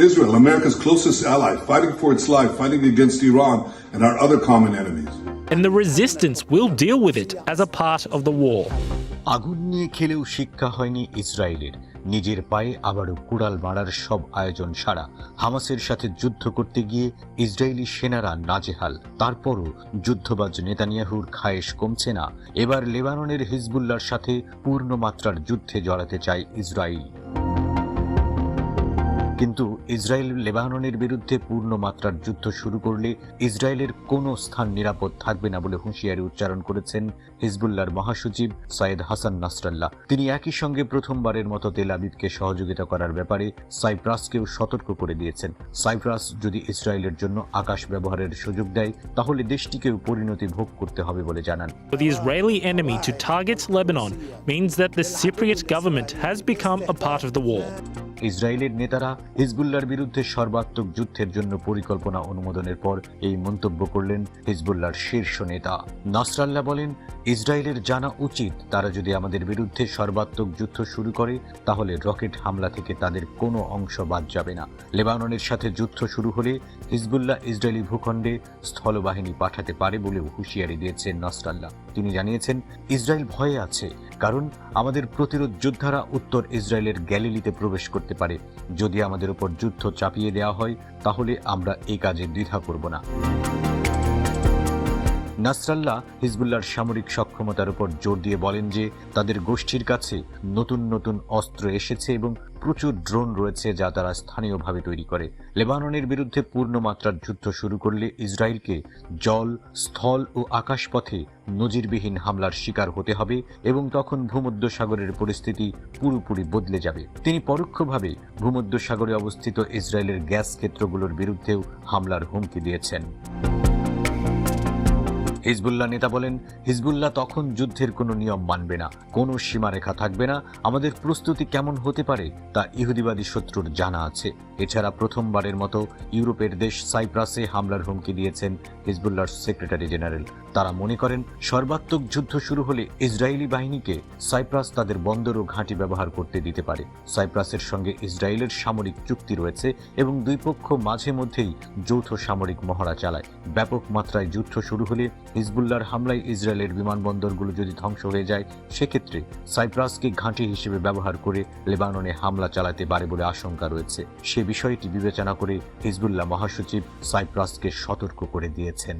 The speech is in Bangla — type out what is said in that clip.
Israel, America's closest ally, fighting for its life, fighting against Iran and our other common enemies. And the resistance will deal with it as a part of the war. আগুন নিয়ে খেলেও শিক্ষা হয়নি ইসরায়েলের, নিজের পায়ে আবারও কুড়াল মারার সব আয়োজন সারা। হামাসের সাথে যুদ্ধ করতে গিয়ে ইসরায়েলি সেনারা নাজেহাল, তারপরও যুদ্ধবাজ নেতানিয়াহুর খায়েশ কমছে না। এবার লেবাননের হিজবুল্লাহর সাথে পূর্ণ মাত্রার যুদ্ধে জড়াতে চায় ইসরায়েল। কিন্তু ইসরায়েল লেবাননের বিরুদ্ধে পূর্ণ মাত্রার যুদ্ধ শুরু করলে ইসরায়েলের কোনো স্থান নিরাপদ থাকবে না বলে হুঁশিয়ারি উচ্চারণ করেছেন হিজবুল্লাহর মহাসচিব সৈয়দ হাসান নাসরাল্লাহ। তিনি একই সঙ্গে প্রথমবারের মতো তেল আবিবকে সহযোগিতা করার ব্যাপারে সাইপ্রাসকেও সতর্ক করে দিয়েছেন। সাইপ্রাস যদি ইসরায়েলের জন্য আকাশ ব্যবহারের সুযোগ দেয় তাহলে দেশটিকেও পরিণতি ভোগ করতে হবে বলে জানান। For the Israeli enemy to target Lebanon means that the Cypriot government has become a part of the war. ইসরায়েলের নেতারা হিজবুল্লাহর বিরুদ্ধে সর্বাত্মক যুদ্ধের জন্য পরিকল্পনা অনুমোদনের পর এই মন্তব্য করলেন হিজবুল্লাহর শীর্ষ নেতা। নাসরাল্লাহ বলেন, ইসরায়েলের জানা উচিত তারা যদি আমাদের বিরুদ্ধে সর্বাত্মক যুদ্ধ শুরু করে তাহলে রকেট হামলা থেকে তাদের কোনো অংশ বাদ যাবে না। লেবাননের সাথে যুদ্ধ শুরু হলে হিজবুল্লাহ ইসরায়েলি ভূখণ্ডে স্থলবাহিনী পাঠাতে পারে বলেও হুঁশিয়ারি দিয়েছেন নাসরাল্লাহ। তিনি জানিয়েছেন, ইসরায়েল ভয়ে আছে, কারণ আমাদের প্রতিরোধ যোদ্ধারা উত্তর ইসরায়েলের গ্যালিলিতে প্রবেশ করতে পারে। যদি আমাদের উপর যুদ্ধ চাপিয়ে দেওয়া হয় তাহলে আমরা এই কাজে দ্বিধা করব না। নাসরাল্লাহ হিজবুল্লাহর সামরিক সক্ষমতার উপর জোর দিয়ে বলেন যে তাদের গোষ্ঠীর কাছে নতুন নতুন অস্ত্র এসেছে এবং প্রচুর ড্রোন রয়েছে যা তারা স্থানীয়ভাবে তৈরি করে। লেবাননের বিরুদ্ধে পূর্ণমাত্রার যুদ্ধ শুরু করলে ইসরায়েলকে জল, স্থল ও আকাশপথে নজিরবিহীন হামলার শিকার হতে হবে এবং তখন ভূমধ্যসাগরের পরিস্থিতি পুরোপুরি বদলে যাবে। তিনি পরোক্ষভাবে ভূমধ্যসাগরে অবস্থিত ইসরায়েলের গ্যাস ক্ষেত্রগুলোর বিরুদ্ধেও হামলার হুমকি দিয়েছেন। হিজবুল্লাহ নেতা বলেন, হিজবুল্লাহ তখন যুদ্ধের কোনো নিয়ম মানবে না, কোনো সীমারেখা থাকবে না। আমাদের প্রস্তুতি কেমন হতে পারে তা ইহুদিবাদী শত্রুর জানা আছে। এছাড়া প্রথমবারের মতো ইউরোপের দেশ সাইপ্রাসে হামলার হুমকি দিয়েছেন হিজবুল্লাহর সেক্রেটারি জেনারেল। তারা মনে করেন সর্বাত্মক যুদ্ধ শুরু হলে ইসরায়েলি বাহিনীকে সাইপ্রাস তাদের বন্দর ও ঘাঁটি ব্যবহার করতে দিতে পারে। সাইপ্রাসের সঙ্গে ইসরায়েলের সামরিক চুক্তি রয়েছে এবং দুই পক্ষ মাঝে মধ্যেই যৌথ সামরিক মহড়া চালায়। ব্যাপক মাত্রায় যুদ্ধ শুরু হলে হিজবুল্লাহর হামলায় ইসরায়েলের বিমানবন্দরগুলো যদি ধ্বংস হয়ে যায়, সেক্ষেত্রে সাইপ্রাসকে ঘাঁটি হিসেবে ব্যবহার করে লেবাননে হামলা চালাতে পারে বলে আশঙ্কা রয়েছে। সে বিষয়টি বিবেচনা করে হিজবুল্লাহ মহাসচিব সাইপ্রাসকে সতর্ক করে দিয়েছেন।